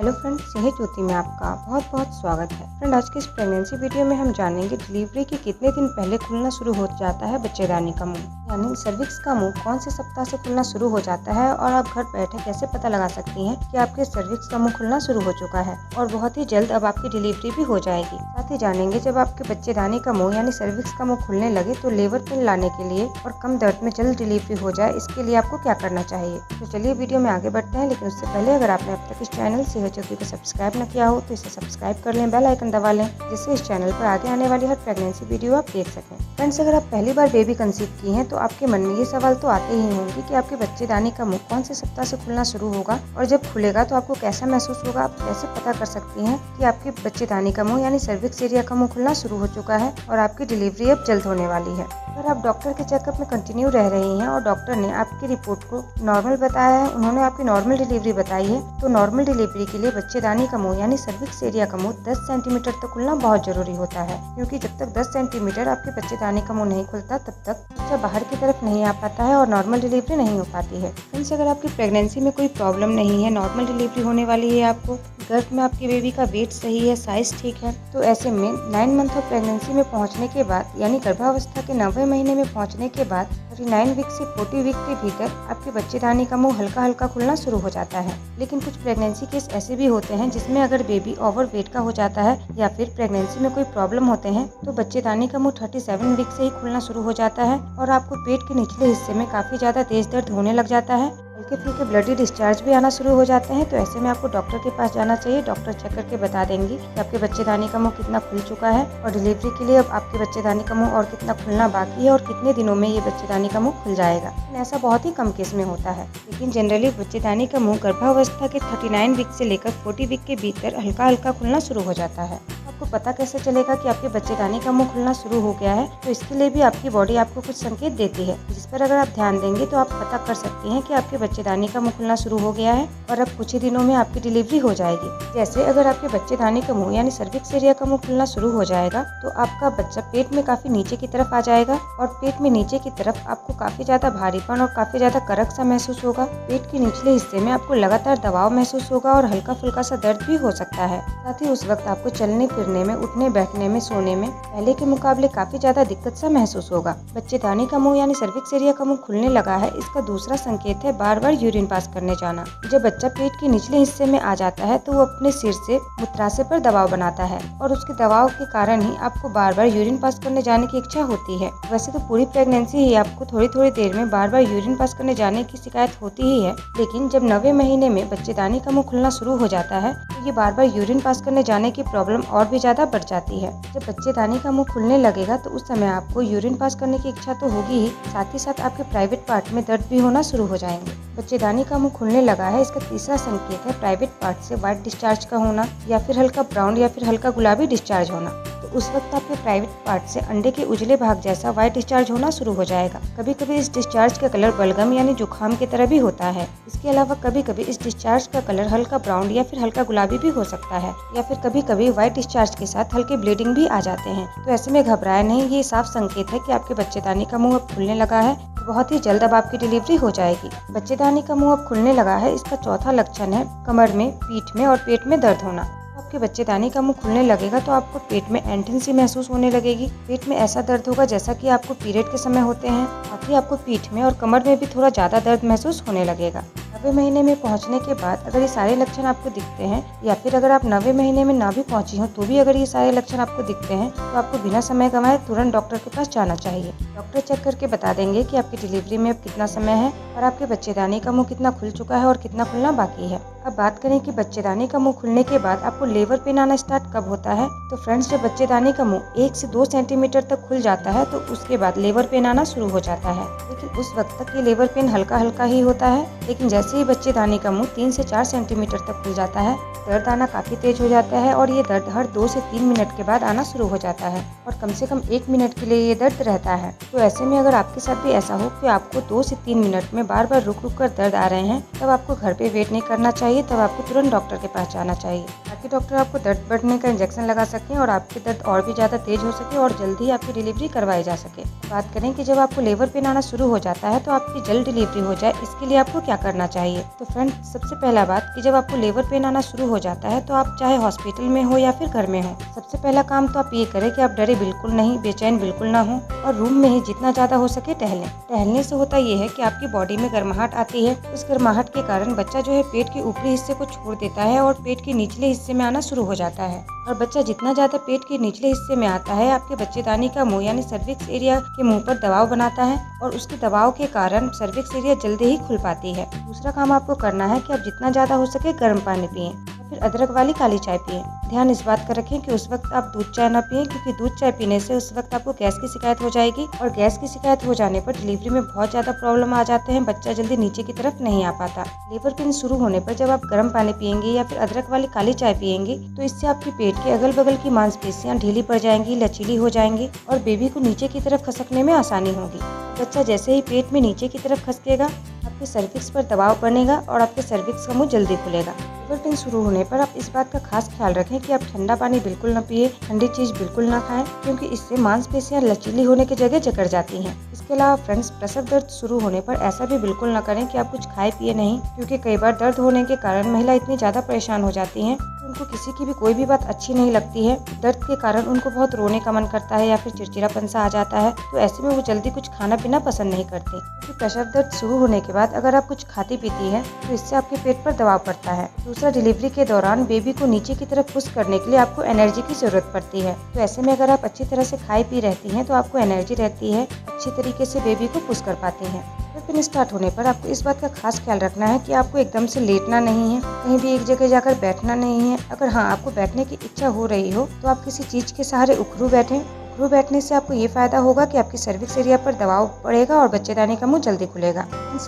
Hello friend, सेहत ज्योति में आपका बहुत बहुत स्वागत है। फ्रेंड, आज की इस प्रेगनेंसी वीडियो में हम जानेंगे डिलीवरी के कितने दिन पहले खुलना शुरू हो जाता है बच्चेदानी का मुंह, यानी सर्विक्स का मुंह कौन से सप्ताह से खुलना शुरू हो जाता है और आप घर बैठे कैसे पता लगा सकती हैं कि आपके सर्विक्स का मुंह खुलना शुरू हो चुका है और बहुत ही जल्द अब आपकी डिलीवरी भी हो जाएगी। साथ ही जानेंगे जब आपके बच्चेदानी का मुंह यानी सर्विक्स का मुंह खुलने लगे तो लेबर पेन लाने के लिए और कम दर्द में जल्द डिलीवरी हो जाए, इसके लिए आपको क्या करना चाहिए। तो चलिए वीडियो में आगे बढ़ते हैं, लेकिन उससे पहले अगर आपने अब तक इस चैनल सेहत ज्योति को सब्सक्राइब न किया हो तो इसे सब्सक्राइब कर लें, बेल आइकन दबा लें, जिससे इस चैनल पर आगे आने वाली हर प्रेगनेंसी वीडियो आप देख सकें। फ्रेंड्स, अगर आप पहली बार बेबी कंसीव की हैं तो आपके मन में ये सवाल तो आते ही होंगे कि आपके बच्चेदानी का मुंह कौन से सप्ताह से खुलना शुरू होगा और जब खुलेगा तो आपको कैसा महसूस होगा। आप कैसे पता कर सकती हैं कि आपके बच्चेदानी का मुंह यानी सर्विक्स एरिया का मुंह खुलना शुरू हो चुका है और आपकी डिलीवरी अब जल्द होने वाली है। अगर आप डॉक्टर के चेकअप में कंटिन्यू रह रही हैं और डॉक्टर ने आपकी रिपोर्ट को नॉर्मल बताया है, उन्होंने आपकी नॉर्मल डिलीवरी बताई है, तो नॉर्मल डिलीवरी के लिए बच्चेदानी का मुंह यानी सर्विक्स एरिया का मुंह 10 सेंटीमीटर तक खुलना बहुत जरूरी होता है, क्योंकि जब तक 10 सेंटीमीटर आपके बच्चेदानी का मुंह नहीं खुलता तब तक बच्चा बाहर की तरफ नहीं आ पाता है और नॉर्मल डिलीवरी नहीं हो पाती है। फ्रेंड्स, अगर आपकी प्रेगनेंसी में कोई प्रॉब्लम नहीं है, नॉर्मल डिलीवरी होने वाली है, आपको गर्भ में आपके बेबी का वेट सही है, साइज ठीक है, तो ऐसे में 9 मंथ ऑफ प्रेगनेंसी में पहुंचने के बाद यानी गर्भावस्था के 90 महीने में पहुंचने के बाद 39 वीक से 40 वीक के भीतर आपके बच्चेदानी का मुंह हल्का हल्का खुलना शुरू हो जाता है। लेकिन कुछ प्रेगनेंसी केस ऐसे भी होते हैं जिसमें अगर बेबी ओवर वेट का हो जाता है या फिर प्रेगनेंसी में कोई प्रॉब्लम होते हैं तो बच्चेदानी का मुंह 37 वीक से ही खुलना शुरू हो जाता है और आपको पेट के निचले हिस्से में काफी ज्यादा तेज दर्द होने लग जाता है, हल्के फुल्के ब्लडी डिस्चार्ज भी आना शुरू हो जाते हैं। तो ऐसे में आपको डॉक्टर के पास जाना चाहिए। डॉक्टर चेक करके बता देंगे कि आपके बच्चेदानी का मुंह कितना खुल चुका है और डिलीवरी के लिए अब आपके बच्चेदानी का मुंह और कितना खुलना बाकी है और कितने दिनों में ये बच्चेदानी का मुंह खुल जाएगा। ऐसा बहुत ही कम केस में होता है, लेकिन जनरली बच्चेदानी का मुंह गर्भावस्था के 39 वीक से लेकर 40 वीक के भीतर हल्का हल्का खुलना शुरू हो जाता है। आपको पता कैसे चलेगा कि आपके बच्चेदानी का मुंह खुलना शुरू हो गया है, तो इसके लिए भी आपकी बॉडी आपको कुछ संकेत देती है, जिस पर अगर आप ध्यान देंगे तो आप पता कर सकती हैं कि आपके बच्चेदानी का मुंह खुलना शुरू हो गया है और अब कुछ ही दिनों में आपकी डिलीवरी हो जाएगी। जैसे अगर आपके बच्चेदानी का मुंह यानी सर्विक्स एरिया का मुंह खुलना शुरू हो जाएगा तो आपका बच्चा पेट में काफी नीचे की तरफ आ जाएगा और पेट में नीचे की तरफ आपको काफी ज्यादा भारीपन और काफी ज्यादा करक सा महसूस होगा। पेट के निचले हिस्से में आपको लगातार दबाव महसूस होगा और हल्का फुल्का सा दर्द भी हो सकता है। साथ ही उस वक्त आपको चलने फिरने में, उठने बैठने में, सोने में पहले के मुकाबले काफी ज्यादा दिक्कत सा महसूस होगा। बच्चेदानी का मुंह यानी सर्विक्स एरिया का मुंह खुलने लगा है, इसका दूसरा संकेत है बार बार यूरिन पास करने जाना। जब बच्चा पेट के निचले हिस्से में आ जाता है तो वो अपने सिर से मूत्राशय पर दबाव बनाता है और उसके दबाव के कारण ही आपको बार बार यूरिन पास करने जाने की इच्छा होती है। वैसे तो पूरी प्रेगनेंसी ही आपको थोड़ी थोड़ी देर में बार बार यूरिन पास करने जाने की शिकायत होती ही है, लेकिन जब 90 महीने में बच्चेदानी का मुंह खुलना शुरू हो जाता है तो ये बार बार यूरिन पास करने जाने की प्रॉब्लम और भी ज्यादा बढ़ जाती है। जब बच्चेदानी का मुंह खुलने लगेगा तो उस समय आपको यूरिन पास करने की इच्छा तो होगी ही, साथ ही साथ आपके प्राइवेट पार्ट में दर्द भी होना शुरू हो जाएंगे। बच्चेदानी का मुंह खुलने लगा है, इसका तीसरा संकेत है प्राइवेट पार्ट से व्हाइट डिस्चार्ज का होना या फिर हल्का ब्राउन या फिर हल्का गुलाबी डिस्चार्ज होना। तो उस वक्त आपके प्राइवेट पार्ट से अंडे के उजले भाग जैसा व्हाइट डिस्चार्ज होना शुरू हो जाएगा। कभी कभी इस डिस्चार्ज का कलर बलगम यानी जुखाम की तरह भी होता है। इसके अलावा कभी कभी इस डिस्चार्ज का कलर हल्का ब्राउन या फिर हल्का गुलाबी भी हो सकता है, या फिर कभी कभी व्हाइट डिस्चार्ज के साथ हल्के ब्लीडिंग भी आ जाते हैं। तो ऐसे में घबराए नहीं, ये साफ संकेत है कि आपके बच्चेदानी का मुंह अब खुलने लगा है, बहुत ही जल्द अब आपकी डिलीवरी हो जाएगी। बच्चेदानी का मुंह अब खुलने लगा है, इसका चौथा लक्षण है कमर में, पीठ में और पेट में दर्द होना। आपके बच्चेदानी का मुंह खुलने लगेगा तो आपको पेट में ऐंठन सी महसूस होने लगेगी। पेट में ऐसा दर्द होगा जैसा कि आपको पीरियड के समय होते हैं। साथ ही आपको पीठ में और कमर में भी थोड़ा ज्यादा दर्द महसूस होने लगेगा। 90 महीने में पहुंचने के बाद अगर ये सारे लक्षण आपको दिखते हैं या फिर अगर आप 90 महीने में ना भी पहुंची हो तो भी अगर ये सारे लक्षण आपको दिखते हैं तो आपको बिना समय गंवाए तुरंत डॉक्टर के पास जाना चाहिए। डॉक्टर चेक करके बता देंगे कि आपकी डिलीवरी में अब कितना समय है और आपके बच्चेदानी का मुंह कितना खुल चुका है और कितना खुलना बाकी है। अब बात करें कि बच्चेदानी का मुंह खुलने के बाद आपको लेबर पेन आना स्टार्ट कब होता है। तो फ्रेंड्स, जब बच्चेदानी का मुंह 1 से 2 सेंटीमीटर तक खुल जाता है तो उसके बाद लेबर पेन आना शुरू हो जाता है, लेकिन उस वक्त तक ये लेबर पेन हल्का हल्का ही होता है। लेकिन जैसे ही बच्चेदानी का मुंह 3 से 4 सेंटीमीटर तक खुल जाता है, दर्द आना काफी तेज हो जाता है और ये दर्द हर 2 से 3 मिनट के बाद आना शुरू हो जाता है और कम से कम 1 मिनट के लिए ये दर्द रहता है। तो ऐसे में अगर आपके साथ भी ऐसा हो कि आपको 2 से 3 मिनट में बार बार रुक रुक कर दर्द आ रहे हैं, तब आपको घर पे वेट नहीं करना चाहिए, तब आपको तुरंत डॉक्टर के पास जाना चाहिए ताकि डॉक्टर आपको दर्द बढ़ने का इंजेक्शन लगा सके और आपके दर्द और भी ज्यादा तेज हो सके और जल्दी आपकी डिलीवरी करवाई जा सके। बात करें कि जब आपको लेबर पेन आना शुरू हो जाता है तो आपकी जल्द डिलीवरी हो जाए, इसके लिए आपको क्या करना चाहिए। तो फ्रेंड, सबसे पहला बात कि जब आपको लेबर पेन आना शुरू हो जाता है तो आप चाहे हॉस्पिटल में हो या फिर घर में हो, सबसे पहला काम तो आप ये करें कि आप डरे बिल्कुल नहीं, बेचैन बिल्कुल ना हो और रूम में ही जितना ज्यादा हो सके टहलें। टहलने से होता ये है कि आपकी बॉडी में गर्माहट आती है। उस गर्माहट के कारण बच्चा जो है पेट के ऊपरी हिस्से को छोड़ देता है और पेट के निचले हिस्से में आना शुरू हो जाता है। और बच्चा जितना ज्यादा पेट के निचले हिस्से में आता है, आपके बच्चेदानी का मुंह यानी सर्विक्स एरिया के मुंह पर दबाव बनाता है और उसके दबाव के कारण सर्विक्स एरिया जल्दी ही खुल पाती है। दूसरा काम आपको करना है कि आप जितना ज्यादा हो सके गर्म पानी पिएं, फिर अदरक वाली काली चाय पिएं। ध्यान इस बात का रखें कि उस वक्त आप दूध चाय ना पिएं, क्योंकि दूध चाय पीने से उस वक्त आपको गैस की शिकायत हो जाएगी और गैस की शिकायत हो जाने पर डिलीवरी में बहुत ज्यादा प्रॉब्लम आ जाते हैं, बच्चा जल्दी नीचे की तरफ नहीं आ पाता। लेबर पेन शुरू होने पर जब आप गर्म पानी पिएंगे या फिर अदरक वाली काली चाय पिएंगे तो इससे आपके पेट के अगल बगल की मांसपेशियां ढीली पड़ जाएंगी, लचीली हो जाएंगी और बेबी को नीचे की तरफ खसकने में आसानी होगी। बच्चा जैसे ही पेट में नीचे की तरफ खसकेगा, आपके सर्विक्स पर दबाव बनेगा और आपके सर्विक्स का मुंह जल्दी खुलेगा। लेबर पेन शुरू होने पर आप इस बात का खास ख्याल रखें कि आप ठंडा पानी बिल्कुल न पिए, ठंडी चीज बिल्कुल न खाएं, क्योंकि इससे मांसपेशियां लचीली होने की जगह जकड़ जाती हैं। इसके अलावा फ्रेंड्स, प्रसव दर्द शुरू होने पर ऐसा भी बिल्कुल न करें कि आप कुछ खाए पिए नहीं, क्योंकि कई बार दर्द होने के कारण महिला इतनी ज्यादा परेशान हो जाती हैं कि उनको किसी की भी कोई भी बात अच्छी नहीं लगती है। दर्द के कारण उनको बहुत रोने का मन करता है या फिर चिड़चिड़ापन सा आ जाता है, तो ऐसे में वो जल्दी कुछ खाना पीना पसंद नहीं करती। क्योंकि प्रसव दर्द शुरू होने के बाद अगर आप कुछ खाती पीती है तो इससे आपके पेट पर दबाव पड़ता है। दूसरा, डिलीवरी के दौरान बेबी को नीचे की तरफ पुश करने के लिए आपको एनर्जी की जरूरत पड़ती है, तो ऐसे में अगर आप अच्छी तरह से खाई पी रहती हैं तो आपको एनर्जी रहती है, अच्छी तरीके से बेबी को पुश कर पाती हैं। लेबर स्टार्ट होने पर आपको इस बात का खास ख्याल रखना है कि आपको एकदम से लेटना नहीं है, कहीं भी एक जगह जाकर बैठना नहीं है। अगर हाँ, आपको बैठने की इच्छा हो रही हो तो आप किसी चीज के सहारे उखड़ू बैठें। उखड़ू बैठने से आपको ये फायदा होगा कि आपकी सर्विक्स एरिया पर दबाव पड़ेगा और बच्चेदानी का मुंह जल्दी खुलेगा।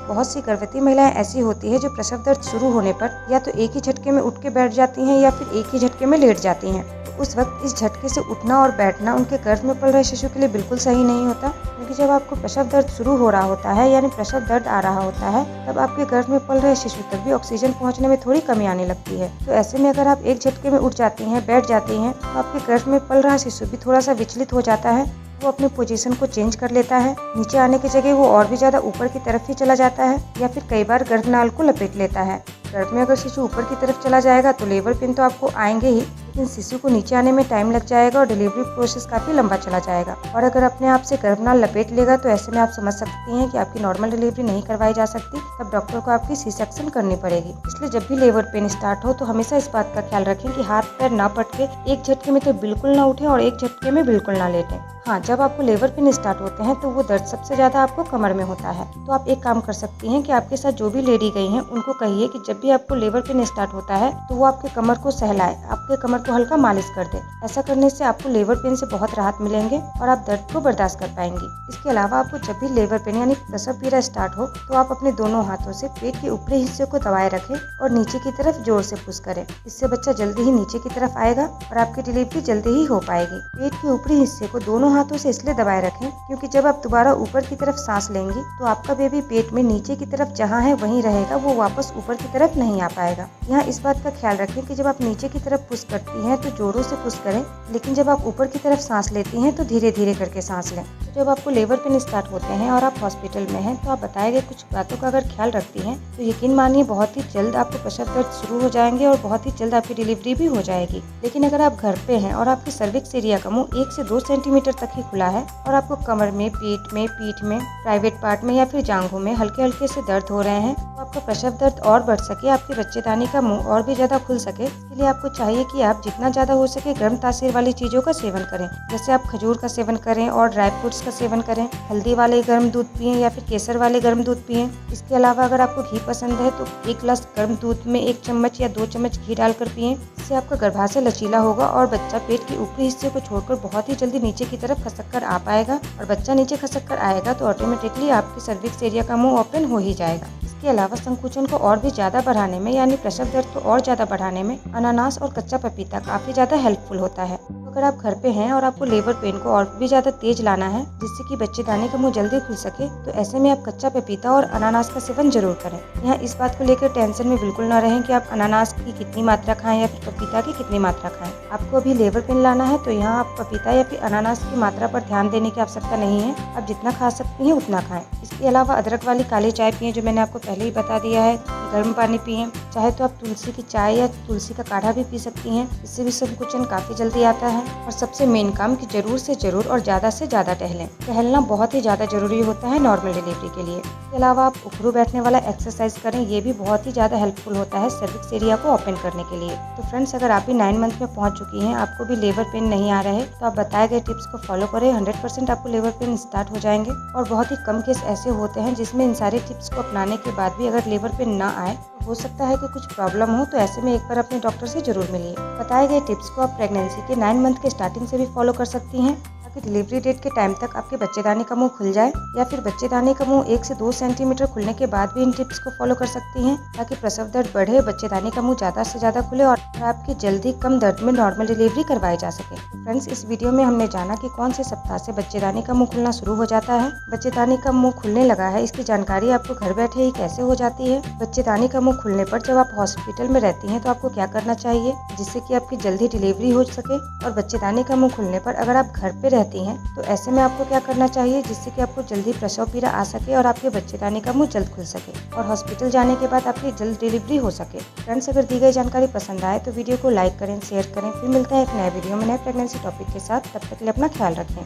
बहुत सी गर्भवती महिलाएं ऐसी होती है जो प्रसव दर्द शुरू होने पर या तो एक ही झटके में उठ के बैठ जाती हैं या फिर एक ही झटके में लेट जाती हैं। उस वक्त इस झटके से उठना और बैठना उनके गर्भ में पल रहे शिशु के लिए बिल्कुल सही नहीं होता, क्योंकि जब आपको प्रसव दर्द शुरू हो रहा होता है यानी प्रसव दर्द आ रहा होता है, तब आपके गर्भ में पल रहे शिशु तक भी ऑक्सीजन पहुंचने में थोड़ी कमी आने लगती है। तो ऐसे में अगर आप एक झटके में उठ जाती हैं, बैठ जाती हैं, तो आपके गर्भ में पल रहा शिशु भी थोड़ा सा विचलित हो जाता है, वो अपनी पोजीशन को चेंज कर लेता है, नीचे आने की जगह वो और भी ज्यादा ऊपर की तरफ ही चला जाता है या फिर कई बार गर्भनाल को लपेट लेता है। गर्भ में अगर शिशु ऊपर की तरफ चला जाएगा तो लेबर पेन तो आपको आएंगे ही, लेकिन शिशु को नीचे आने में टाइम लग जाएगा और डिलीवरी प्रोसेस काफी लंबा चला जाएगा। और अगर अपने आप से गर्भनाल लपेट लेगा तो ऐसे में आप समझ सकती हैं कि आपकी नॉर्मल डिलीवरी नहीं करवाई जा सकती, तब डॉक्टर को आपकी सी सेक्शन करनी पड़ेगी। इसलिए जब भी लेबर पेन स्टार्ट हो तो हमेशा इस बात का ख्याल रखें कि हाथ पैर ना पटके, एक झटके में तो बिल्कुल ना उठे और एक झटके में बिल्कुल ना लेटें। हाँ, जब आपको लेबर पेन स्टार्ट होते हैं तो वो दर्द सबसे ज्यादा आपको कमर में होता है, तो आप एक काम कर सकती हैं कि आपके साथ जो भी लेडी गई हैं उनको कहिए कि जब भी आपको लेबर पेन स्टार्ट होता है तो वो आपके कमर को सहलाए, आपके कमर को हल्का मालिश कर दे। ऐसा करने से आपको लेबर पेन से बहुत राहत मिलेंगे और आप दर्द को बर्दाश्त कर पाएंगी। इसके अलावा आपको जब भी लेबर पेन यानी प्रसव पीड़ा स्टार्ट हो तो आप अपने दोनों हाथों से पेट के ऊपरी हिस्से को दबाए रखें और नीचे की तरफ जोर से पुश करें। इससे बच्चा जल्दी ही नीचे की तरफ आएगा और आपकी डिलीवरी जल्दी ही हो पाएगी। पेट के ऊपरी हिस्से को दोनों हाथों से इसलिए दबाए रखें क्योंकि जब आप दोबारा ऊपर की तरफ सांस लेंगी तो आपका बेबी पेट में नीचे की तरफ जहाँ है वहीं रहेगा, वो वापस ऊपर की तरफ नहीं आ पाएगा। यहाँ इस बात का ख्याल रखें कि जब आप नीचे की तरफ पुश करती हैं तो जोरों से पुश करें, लेकिन जब आप ऊपर की तरफ सांस लेती हैं तो धीरे धीरे करके सांस लें। जब आपको लेबर पेन स्टार्ट होते हैं और आप हॉस्पिटल में हैं तो आप बताए गए कुछ बातों का अगर ख्याल रखती हैं तो यकीन मानिए बहुत ही जल्द आपको प्रसव दर्द शुरू हो जाएंगे और बहुत ही जल्द आपकी डिलीवरी भी हो जाएगी। लेकिन अगर आप घर पे हैं और आपकी सर्विक्स एरिया का मुंह 1 से 2 सेंटीमीटर तक ही खुला है और आपको कमर में, पेट में, पीठ में, प्राइवेट पार्ट में या फिर जांघों में हल्के हल्के से दर्द हो रहे हैं, तो आपका प्रसव दर्द और बढ़ सके, आपके बच्चेदानी का मुंह और भी ज्यादा खुल सके, इसके लिए आपको चाहिए कि आप जितना ज्यादा हो सके गर्म तासीर वाली चीजों का सेवन करें। जैसे आप खजूर का सेवन करें और ड्राई फ्रूट्स का सेवन करें, हल्दी वाले गर्म दूध पिएं या फिर केसर वाले गर्म दूध पिएं। इसके अलावा अगर आपको घी पसंद है तो 1 गिलास गर्म दूध में 1 चम्मच या 2 चम्मच घी डालकर पिएं। इससे आपका गर्भाशय लचीला होगा और बच्चा पेट के ऊपरी हिस्से को छोड़कर बहुत ही जल्दी नीचे की तरफ खसक कर आ पाएगा और बच्चा नीचे खसक कर आएगा तो ऑटोमेटिकली आपकी सर्विक्स एरिया का मुंह ओपन हो ही जाएगा। इसके अलावा संकुचन को और भी ज्यादा बढ़ाने में यानी प्रसव दर्द को और ज्यादा बढ़ाने में अनानास और कच्चा पपीता काफी ज्यादा हेल्पफुल होता है। तो अगर आप घर पे हैं और आपको लेबर पेन को और भी ज्यादा तेज लाना है जिससे कि बच्चेदानी का मुंह जल्दी खुल सके, तो ऐसे में आप कच्चा पपीता और अनानास का सेवन जरूर करें। यहाँ इस बात को लेकर टेंशन में बिल्कुल न रहें कि आप अनानास की कितनी मात्रा खाएं या फिर पपीता की कितनी मात्रा खाएं। आपको अभी लेबर पेन लाना है तो यहाँ आप पपीता या फिर अनानास की मात्रा पर ध्यान देने की आवश्यकता नहीं है, आप जितना खा सकती हैं उतना खाएं। इसके अलावा अदरक वाली काली चाय पिएं जो मैंने आपको पहले ही बता दिया है। गर्म पानी पिएं। चाहे तो आप तुलसी की चाय या तुलसी का काढ़ा भी पी सकती हैं। इससे भी संकुचन काफी जल्दी आता है। और सबसे मेन काम कि जरूर से जरूर और ज्यादा से ज्यादा टहलें। टहलना बहुत ही ज्यादा जरूरी होता है नॉर्मल डिलीवरी के लिए। इसके अलावा आप उखड़ू बैठने वाला एक्सरसाइज करें, ये भी बहुत ही ज्यादा हेल्पफुल होता है सर्विक्स एरिया को ओपन करने के लिए। तो फ्रेंड्स, अगर आप भी 9 मंथ में पहुंच चुकी हैं, आपको भी लेबर पेन नहीं आ रहे, तो आप बताए गए टिप्स को फॉलो करें। 100% आपको लेबर पेन स्टार्ट हो जाएंगे। और बहुत ही कम केस ऐसे होते हैं जिसमें इन सारे टिप्स को अपनाने के बाद भी अगर लेबर पेन ना आए, तो हो सकता है कि कुछ प्रॉब्लम हो। तो ऐसे में एक बार अपने डॉक्टर से जरूर मिलिए। बताए गए टिप्स को आप प्रेगनेंसी के 9 मंथ के स्टार्टिंग से भी फॉलो कर सकती हैं, ताकि डिलीवरी डेट के टाइम तक आपके बच्चेदानी का मुंह खुल जाए, या फिर बच्चेदानी का मुंह 1 से 2 सेंटीमीटर खुलने के बाद भी इन टिप्स को फॉलो कर सकती हैं, ताकि प्रसव दर्द बढ़े, बच्चेदानी का मुंह ज्यादा से ज्यादा खुले और आपकी जल्दी कम दर्द में नॉर्मल डिलीवरी करवाई जा सके। फ्रेंड्स, इस वीडियो में हमने जाना कि कौन से सप्ताह से बच्चेदानी का मुंह खुलना शुरू हो जाता है, बच्चेदानी का मुंह खुलने लगा है, इसकी जानकारी आपको घर बैठे ही कैसे हो जाती है, बच्चेदानी का मुंह खुलने पर जब आप हॉस्पिटल में रहती हैं तो आपको क्या करना चाहिए जिससे कि आपकी जल्दी डिलीवरी हो सके, और बच्चेदानी का मुंह खुलने पर अगर आप घर पे रहती हैं तो ऐसे में आपको क्या करना चाहिए जिससे कि आपको जल्दी प्रसव पीड़ा आ सके और आपके बच्चेदानी का मुंह जल्द खुल सके और हॉस्पिटल जाने के बाद आपकी जल्द डिलीवरी हो सके। फ्रेंड्स, अगर दी गई जानकारी पसंद आए तो वीडियो को लाइक करें, शेयर करें। फिर मिलते हैं एक नए वीडियो में नए प्रेगनेंसी टॉपिक के साथ। तब तक के लिए अपना ख्याल रखें।